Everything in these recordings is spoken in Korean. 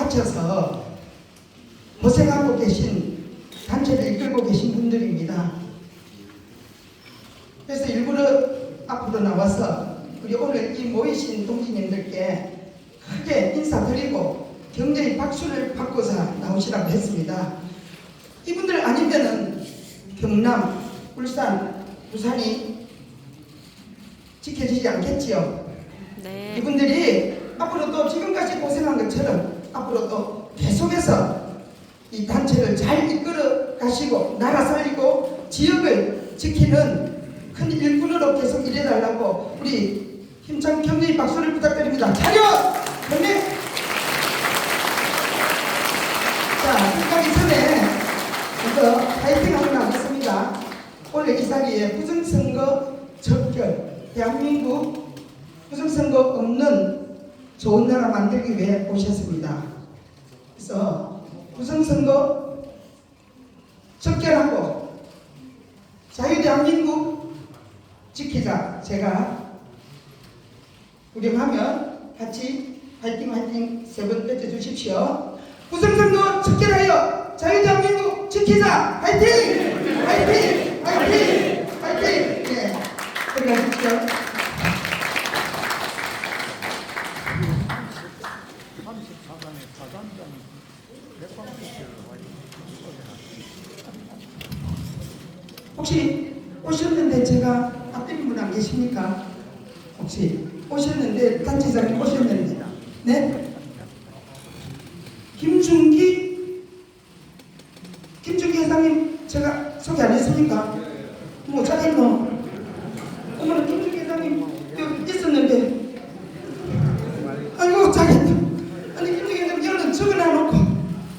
바쳐서 고생하고 계신 단체를 이끌고 계신 분들입니다. 그래서 일부러 앞으로 나와서 우리 오늘 이 모이신 동지님들께 크게 인사드리고 격려의 박수를 받고자 나오시라고 했습니다. 이분들 아니면은 경남, 울산, 부산이 지켜지지 않겠지요. 네. 이분들이 앞으로도 지금까지 고생한 것처럼 앞으로도 계속해서 이 단체를 잘 이끌어 가시고 나라 살리고 지역을 지키는 큰 일꾼으로 계속 일해달라고 우리 힘찬 격려의 박수를 부탁드립니다. 차렷! 격려! 자, 끝나기 전에 먼저 파이팅 하고 나겠습니다. 오늘 이 자리에 부정선거 적결, 대한민국 부정선거 없는 좋은 나라 만들기 위해 오셨습니다. 그래서 부정선거 적결하고 자유대한민국 지키자. 제가 우려하면 같이 화이팅 화이팅 세 번 외쳐주십시오. 부정선거 적결하여 자유대한민국 지키자. 화이팅! 화이팅! 화이팅! 화이팅! 네, 들어가십시오. 혹시 오셨는데 제가 앞드린 분 안 계십니까? 혹시 오셨는데 단체장님 오셨는데 네? 김준기 회장님 제가 소개 안 했습니까? 뭐 잘했노? 어머나 김준기 회장님 여기 있었는데 아이고 잘했다. 아니 김준기 회장님 여기는 적어놔놓고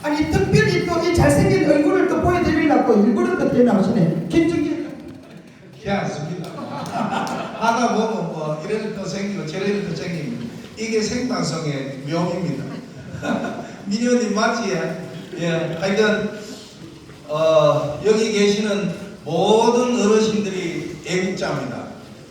아니 특별히 또 이 잘생긴 얼굴을 또 보여드리려고 일부러 또 나오시네. 김준기 괜찮습니다. 하다 보면 뭐 이런 또 생기고 저런 또 생기고 이게 생방송의 묘미입니다. 민현님 맞지? 예, 하여튼 여기 계시는 모든 어르신들이 애국자입니다.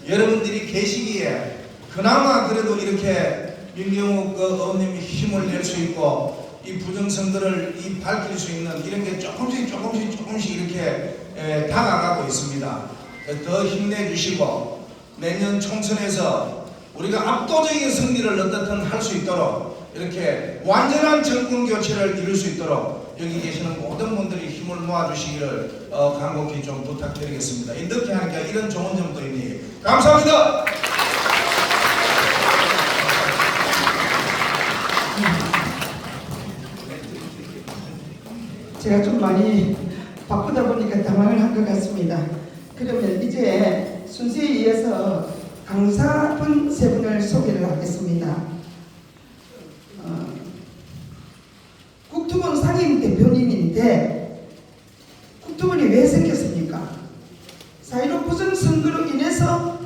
여러분들이 계시기에 그나마 그래도 이렇게 민경욱 의원님이 힘을 낼 수 있고 이 부정선거를 밝힐 수 있는 이런 게 조금씩 이렇게 다가가고 있습니다. 더 힘내주시고 내년 총선에서 우리가 압도적인 승리를 어떻든 할 수 있도록 이렇게 완전한 정권 교체를 이룰 수 있도록 여기 계시는 모든 분들이 힘을 모아주시기를 간곡히 좀 부탁드리겠습니다. 이렇게 하니까 이런 좋은 점도 있니. 감사합니다. 제가 좀 많이 바쁘다 보니까 당황을 한 것 같습니다. 그러면 이제 순서에 의해서 강사분 세 분을 소개를 하겠습니다. 국토본 상임 대표님인데 국토본이 왜 생겼습니까? 4.15 부정선거로 인해서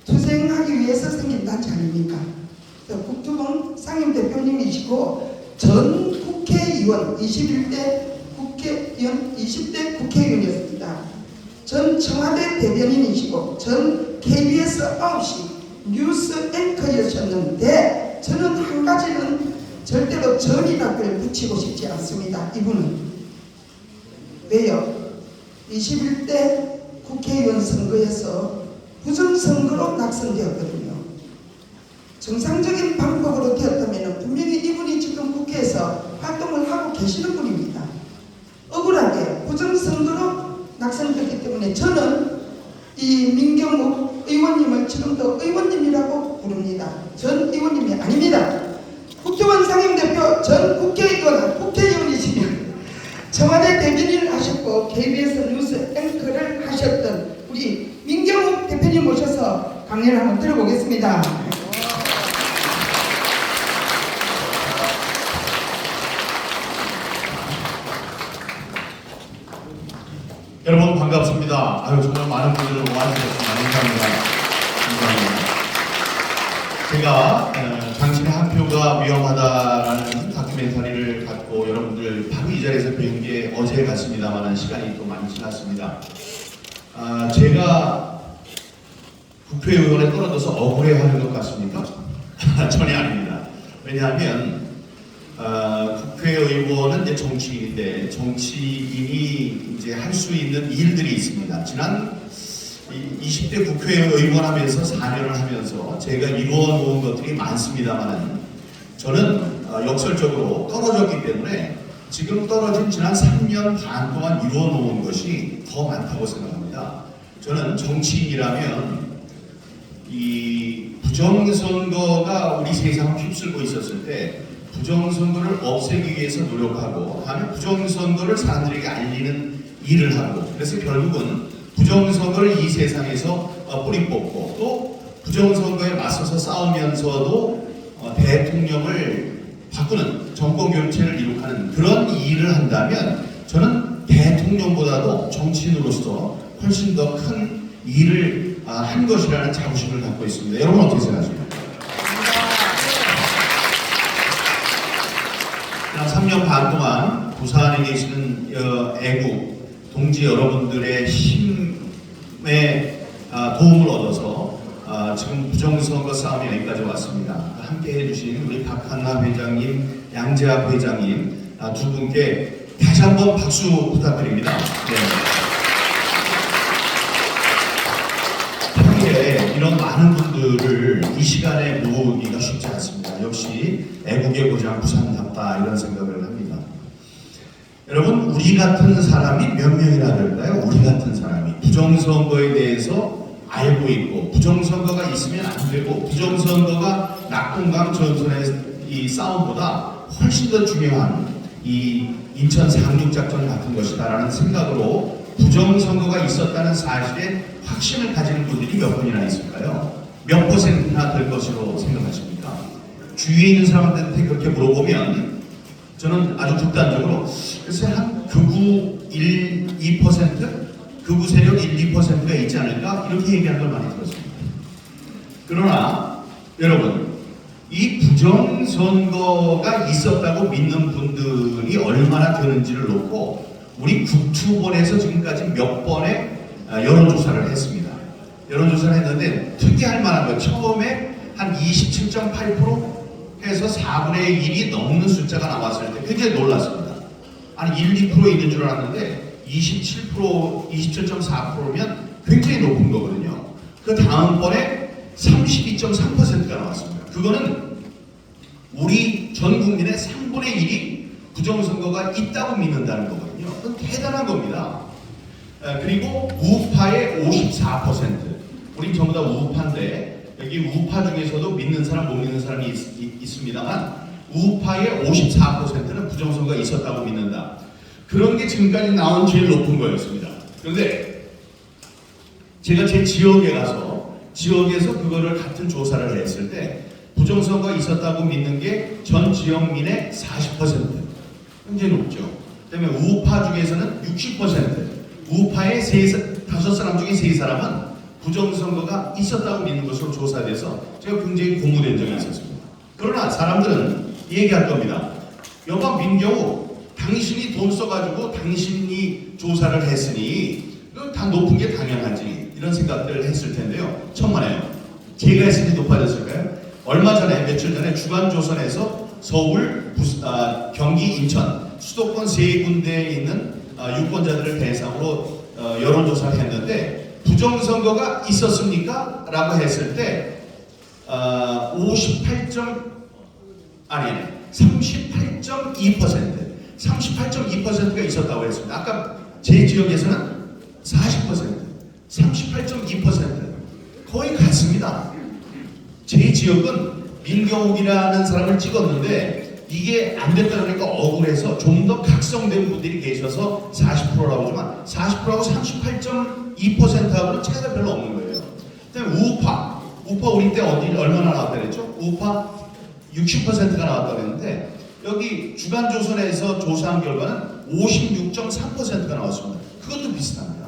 투쟁하기 위해서 생긴 단체 아닙니까? 국토본 상임 대표님이시고 전 국회의원 21대 국회의원 20대 국회의원이었습니다. 전 청와대 대변인이시고 전 KBS 9시 뉴스 앵커였었는데 저는 한 가지는 절대로 전이라고 붙이고 싶지 않습니다. 이분은 왜요? 21대 국회의원 선거에서 부정선거로 낙선되었거든요. 정상적인 방법으로 되었다면 분명히 이분이 지금 국회에서 활동을 하고 계시는 분입니다. 억울하게 부정선거로 낙선되었기 때문에 저는 이 민경욱 의원님을 지금도 의원님이라고 부릅니다. 전 의원님이 아닙니다. 국토본 상임대표 전 국회의원이시면 청와대 대변인을 하셨고 KBS 뉴스 앵커를 하셨던 우리 민경욱 대표님 모셔서 강연을 한번 들어보겠습니다. 여러분 반갑습니다. 정말 많은 분들 와주셔서 감사합니다. 제가 당신의 한 표가 위험하다라는 다큐멘터리를 갖고 여러분들 바로 이 자리에서 뵌 게 어제 같습니다만 시간이 또 많이 지났습니다. 제가 국회의원에 떨어져서 억울해하는 것 같습니까? 전혀 아닙니다. 왜냐하면 국회의원은 이제 정치인인데 정치인이 이제 할 수 있는 일들이 있습니다. 지난 20대 국회의원 하면서 4년을 하면서 제가 이루어 놓은 것들이 많습니다만은 저는 역설적으로 떨어졌기 때문에 지금 떨어진 지난 3년 반 동안 이루어 놓은 것이 더 많다고 생각합니다. 저는 정치인이라면 이 부정선거가 우리 세상을 휩쓸고 있었을 때 부정선거를 없애기 위해서 노력하고 다음에 부정선거를 사람들에게 알리는 일을 하고 그래서 결국은 부정선거를 이 세상에서 뿌리 뽑고 또 부정선거에 맞서서 싸우면서도 대통령을 바꾸는 정권 교체를 이룩하는 그런 일을 한다면 저는 대통령보다도 정치인으로서 훨씬 더 큰 일을 한 것이라는 자부심을 갖고 있습니다. 여러분 어떻게 생각하십니까? 3년 반 동안 부산에 계시는 애국 동지 여러분들의 힘에 도움을 얻어서 지금 부정선거 싸움이 여기까지 왔습니다. 함께 해주신 우리 박한나 회장님, 양재학 회장님 두 분께 다시 한번 박수 부탁드립니다. 네. 평일에 이런 많은 분들을 이 시간에 모으기가 쉽지 않습니다. 역시 애국의 고장 부산답다 이런 생각을 합니다. 여러분 우리 같은 사람이 몇 명이나 될까요? 우리 같은 사람이 부정선거에 대해서 알고 있고 부정선거가 있으면 안 되고 부정선거가 낙동강 전선의 이 싸움보다 훨씬 더 중요한 이 인천 상륙작전 같은 것이다라는 생각으로 부정선거가 있었다는 사실에 확신을 가지는 분들이 몇 분이나 있을까요? 몇 퍼센트나 될 것으로 생각하십니까? 주위에 있는 사람들한테 그렇게 물어보면 저는 아주 극단적으로 글쎄 한 극우 1, 2%? 극우 세력 1, 2%가 있지 않을까? 이렇게 얘기하는 걸 많이 들었습니다. 그러나 여러분 이 부정선거가 있었다고 믿는 분들이 얼마나 되는지를 놓고 우리 국투본에서 지금까지 몇 번의 여론조사를 했습니다. 여론조사를 했는데 특이할 만한 거 처음에 한 27.8% 해서 4분의 1이 넘는 숫자가 나왔을 때 굉장히 놀랐습니다. 아니 1, 2% 있는 줄 알았는데 27%, 27.4%면 굉장히 높은 거거든요. 그 다음번에 32.3%가 나왔습니다. 그거는 우리 전 국민의 3분의 1이 부정선거가 있다고 믿는다는 거거든요. 그건 대단한 겁니다. 그리고 우파의 54%. 우린 전부 다 우파인데 여기 우파 중에서도 믿는 사람 못 믿는 사람이 있습니다만 우파의 54%는 부정선거가 있었다고 믿는다. 그런 게 지금까지 나온 제일 높은 거였습니다. 그런데 제가 제 지역에 가서 지역에서 그거를 같은 조사를 했을 때 부정선거가 있었다고 믿는 게 전 지역민의 40%. 굉장히 높죠. 그다음에 우파 중에서는 60%. 우파의 5사람 중에 3사람은 부정선거가 있었다고 믿는 것으로 조사돼서 제가 굉장히 고무된 적이 있었습니다. 그러나 사람들은 얘기할 겁니다. 여봐 민경우 당신이 돈 써가지고 당신이 조사를 했으니 다 높은 게 당연하지 이런 생각들을 했을 텐데요. 천만에요. 제가 했으니 높아졌을까요? 얼마 전에 며칠 전에 주간조선에서 서울, 경기, 인천 수도권 3군데에 있는 유권자들을 대상으로 여론조사를 했는데 부정선거가 있었습니까? 라고 했을 때 38.2%가 있었다고 했습니다. 아까 제 지역에서는 40%, 38.2% 거의 같습니다. 제 지역은 민경욱이라는 사람을 찍었는데 이게 안 됐다 그러니까 억울해서 좀 더 각성된 분들이 계셔서 40%라고 하지만 40%하고 38.2%하고는 차이가 별로 없는 거예요. 그다음에 우파 우리 때 얼마나 나왔다 그랬죠? 우파 60%가 나왔다고 했는데 여기 주간조선에서 조사한 결과는 56.3%가 나왔습니다. 그것도 비슷합니다.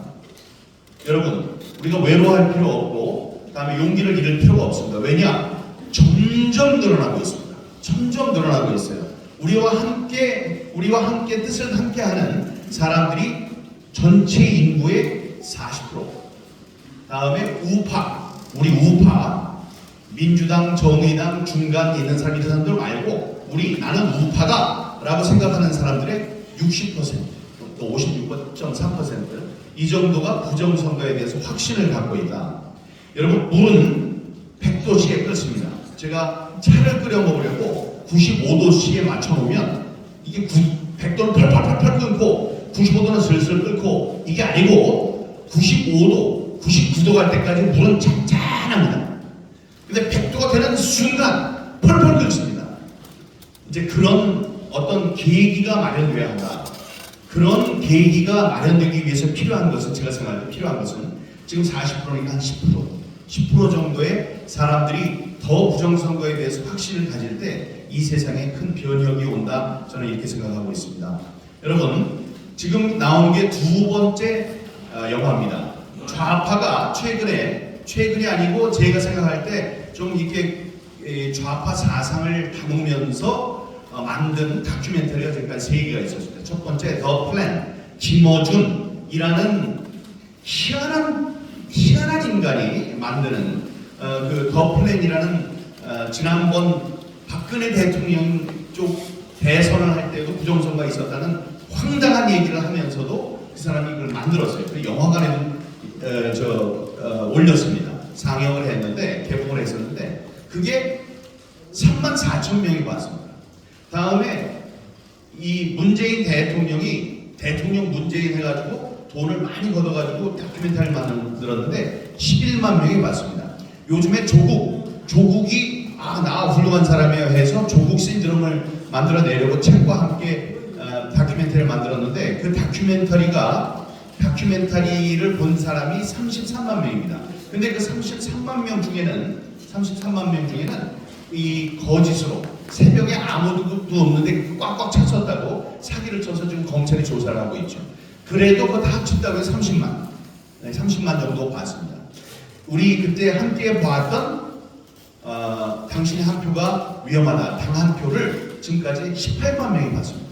여러분 우리가 외로워할 필요 없고 그다음에 용기를 잃을 필요가 없습니다. 왜냐? 점점 늘어나고 있습니다. 점점 늘어나고 있어요. 우리와 함께 뜻을 함께하는 사람들이 전체 인구의 40%. 다음에 우리 우파, 민주당, 정의당 중간 있는 사람들 말고 나는 우파다 라고 생각하는 사람들의 60%, 또 56.3%이 정도가 부정선거에 대해서 확신을 갖고 있다. 여러분, 물은 100도씨에 끓습니다. 제가 차를 끓여 먹으려고 95도씨에 맞춰놓으면 이게 100도를 펄펄펄펄 끓고 95도는 슬슬 끓고, 이게 아니고 95도, 99도 갈 때까지 물은 잔잔합니다. 근데 100도가 되는 순간 펄펄 끓습니다. 이제 그런 어떤 계기가 마련돼야 한다. 그런 계기가 마련되기 위해서 필요한 것은, 제가 생각할 때 필요한 것은 지금 40%니까 한 10% 정도의 사람들이 더 부정선거에 대해서 확신을 가질 때 이 세상에 큰 변혁이 온다. 저는 이렇게 생각하고 있습니다. 여러분, 지금 나오는 게 두 번째 영화입니다. 좌파가 최근이 아니고 제가 생각할 때 좀 이렇게 좌파 사상을 담으면서 만든 다큐멘터리가 지금까지 3개가 있었습니다. 첫 번째 더 플랜, 김어준이라는 희한한 인간이 만드는 그 더 플랜이라는 지난번 박근혜 대통령 쪽 대선을 할 때도 부정선거가 있었다는 황당한 얘기를 하면서도 그 사람이 그걸 만들었어요. 그 영화관에도 올렸습니다. 상영을 했는데, 개봉을 했었는데 그게 34,000명이 봤습니다. 다음에 이 문재인 대통령이 대통령 문재인 해가지고 돈을 많이 걷어가지고 다큐멘터리를 만들었는데 11만 명이 봤습니다. 요즘에 조국이 나 훌륭한 사람이에요 해서 조국 신드롬을 만들어내려고 책과 함께 다큐멘터리를 만들었는데, 그 다큐멘터리를 본 사람이 33만 명입니다. 근데 그 33만 명 중에는 이 거짓으로 새벽에 아무도 없는데 꽉꽉 찼었다고 사기를 쳐서 지금 검찰이 조사를 하고 있죠. 그래도 그거 다 합친다고 해서 30만 정도 봤습니다. 우리 그때 함께 봤던 당신의 한 표가 위험하다, 당 한 표를 지금까지 18만 명이 봤습니다.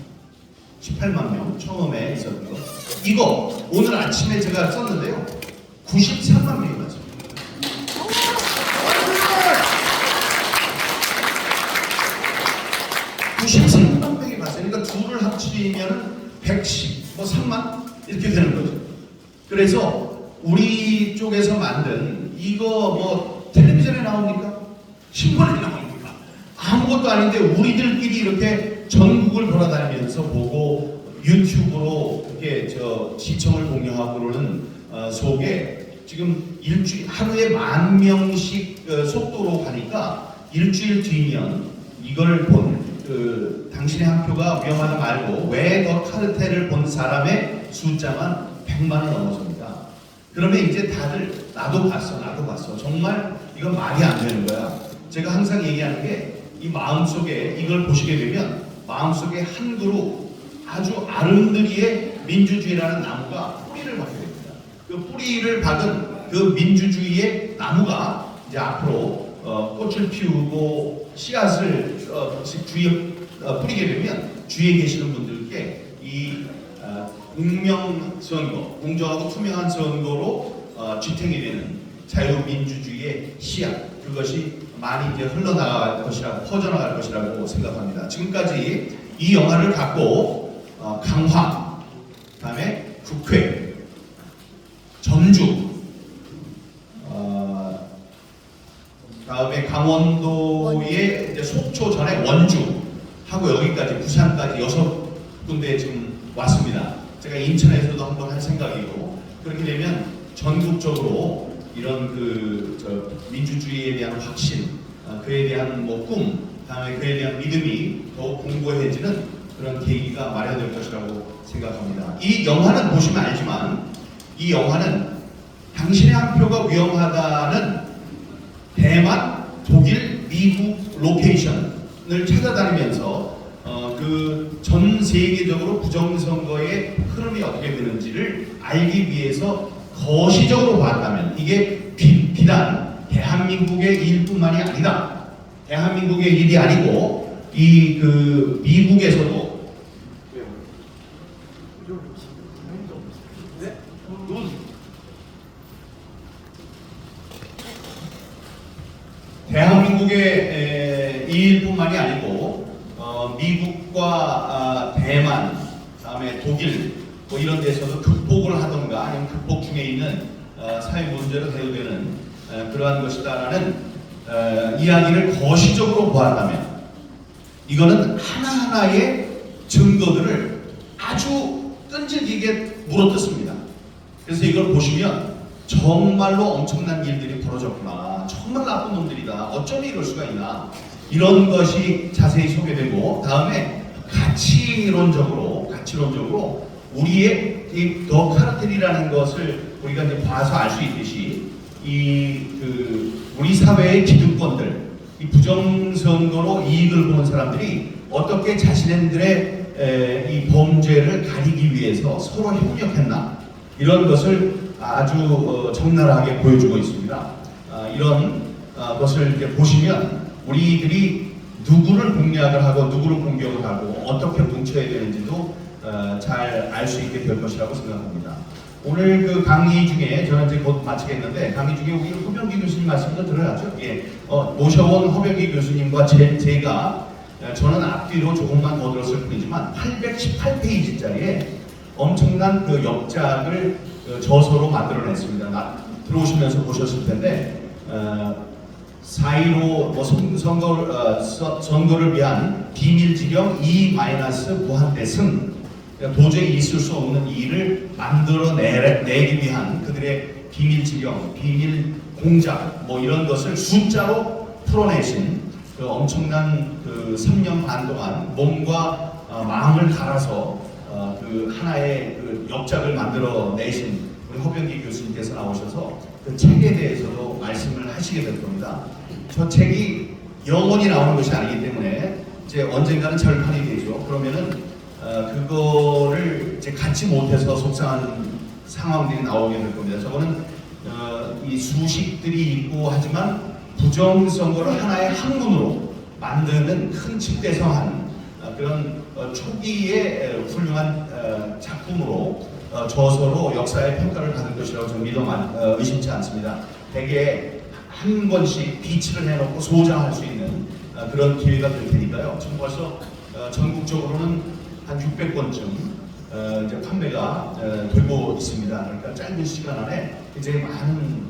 18만 명, 처음에 있었던 거. 이거 오늘 아침에 제가 썼는데요, 93만 명이 봤습니다. 93만 명이 봤어요. 그러니까 둘을 합치면 110, 3만 이렇게 되는 거죠. 그래서 우리 쪽에서 만든 이거 텔레비전에 나옵니까? 신문에 나옵니까? 아무것도 아닌데 우리들끼리 이렇게 전국을 돌아다니면서 보고 유튜브로 이렇게 시청을 공유하고 그러는 속에 지금 하루에 10,000명씩 속도로 가니까 일주일 뒤면 이걸 본 당신의 한 표가 위험하다 말고 왜 더 카르텔을 본 사람의 숫자만 100만을 넘어섭니다. 그러면 이제 다들 나도 봤어. 정말 이건 말이 안 되는 거야. 제가 항상 얘기하는 게, 이 마음속에 이걸 보시게 되면 마음속에 한 그루 아주 아름드리의 민주주의라는 나무가 뿌리를 받게 됩니다. 그 뿌리를 박은 그 민주주의의 나무가 이제 앞으로 꽃을 피우고 씨앗을 주위에 뿌리게 되면 주위에 계시는 분들께 이 공정하고 투명한 선거로 지탱이 되는 자유민주주의의 씨앗, 그것이 많이 이제 흘러나갈 것이라고, 퍼져나갈 것이라고 생각합니다. 지금까지 이 영화를 갖고 강화, 그다음에 국회, 전주, 다음에 강원도의 이제 속초 전에 원주 하고 여기까지 부산까지 6군데 지금 왔습니다. 제가 인천에서도 한번 할 생각이고, 그렇게 되면 전국적으로 이런 민주주의에 대한 확신, 그에 대한 꿈, 다음에 그에 대한 믿음이 더욱 공고해지는 그런 계기가 마련될 것이라고 생각합니다. 이 영화는 보시면 알지만, 이 영화는 당신의 한 표가 위험하다는 대만, 독일, 미국 로케이션을 찾아다니면서 그 전 세계적으로 부정선거의 흐름이 어떻게 되는지를 알기 위해서 거시적으로 봤다면, 이게 비단 대한민국의 일뿐만이 아니다. 대한민국의 일이 아니고 미국에서도 대한민국의 일뿐만이 아니고 미국과 대만, 다음에 독일 뭐 이런 데서도 극복을 하던가 아니면 극복 중에 있는 사회 문제로 대두되는 그러한 것이다라는 이야기를 거시적으로 보았다면 이거는 하나하나의 증거들을 아주 끈질기게 물어뜯습니다. 그래서 이걸 보시면 정말로 엄청난 일들이 벌어졌구나. 정말 나쁜 놈들이다. 어쩜 이럴 수가 있나. 이런 것이 자세히 소개되고 다음에 가치론적으로 우리의 이 더 카르텔이라는 것을 우리가 이제 봐서 알 수 있듯이 우리 사회의 기득권들, 이 부정선거로 이익을 보는 사람들이 어떻게 자신들의 이 범죄를 가리기 위해서 서로 협력했나 이런 것을 아주 적나라하게 보여주고 있습니다. 이런 것을 이제 보시면 우리들이 누구를 공략을 하고 누구를 공격을 하고 어떻게 뭉쳐야 되는지도 잘 알 수 있게 될 것이라고 생각합니다. 오늘 그 강의 중에 저는 이제 곧 마치겠는데 강의 중에 우리 허병기 교수님 말씀도 들어야죠. 예, 모셔온 허병기 교수님과 제가 저는 앞뒤로 조금만 더 들었을 뿐이지만 818페이지짜리의 엄청난 그 역작을 저서로 만들어냈습니다. 들어오시면서 보셨을 텐데 4.15 뭐 선거를 위한 비밀지경 2-무한대승 도저히 있을 수 없는 일을 만들어내기 위한 그들의 비밀지경, 비밀 공작 뭐 이런 것을 숫자로 풀어내신 그 엄청난 그 3년 반 동안 몸과 마음을 갈아서 그 하나의 그 역작을 만들어내신 우리 허병기 교수님께서 나오셔서 그 책에 대해서도 말씀을 하시게 될 겁니다. 저 책이 영원히 나오는 것이 아니기 때문에 이제 언젠가는 절판이 되죠. 그러면은 그거를 이제 갖지 못해서 속상한 상황들이 나오게 될 겁니다. 저거는 이 수식들이 있고 하지만 부정선거를 하나의 학문으로 만드는 큰 집대성한 그런 초기의 훌륭한 작품으로 저서로 역사의 평가를 받을 것이라고 저는 의심치 않습니다. 대개 한 권씩 비치를 해놓고 소장할 수 있는 그런 기회가 될 테니까요. 지금 벌써 전국적으로는 한 600권쯤 이제 판매가 되고 있습니다. 그러니까 짧은 시간 안에 굉장히 많은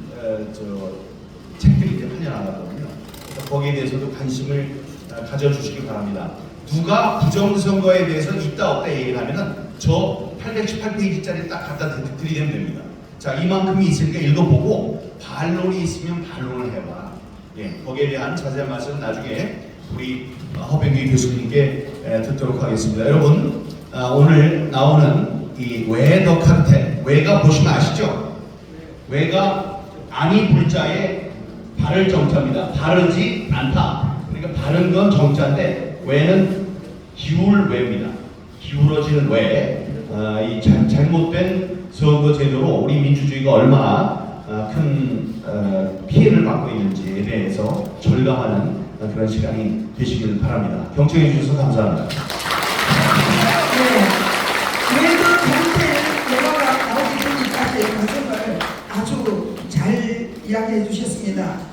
책들이 이제 팔려 나가거든요. 그러니까 거기에 대해서도 관심을 가져주시기 바랍니다. 누가 부정선거에 대해서 있다 없다 얘기를 하면은 저 818페이지짜리 딱 갖다 드리면 됩니다. 자, 이만큼이 있으니까 읽어보고 반론이 있으면 반론을 해봐. 예, 거기에 대한 자세한 말씀은 나중에 우리 허병기 교수님께 듣도록 하겠습니다. 여러분, 오늘 나오는 이 왜 더 카르텔, 왜가 보시면 아시죠? 왜가 아니 불자의 바를 정자입니다. 바르지 않다. 그러니까 바른 건 정자인데 왜는 기울 왜입니다. 기울어지는 왜. 이 잘못된 선거 제도로 우리 민주주의가 얼마나 큰 피해를 받고 있는지에 대해서 절감하는 그런 시간이 되시길 바랍니다. 경청해 주셔서 감사합니다. 네, 그래도 전체 영화가 나오기 전까지 과정을 아주 잘 이야기해 주셨습니다.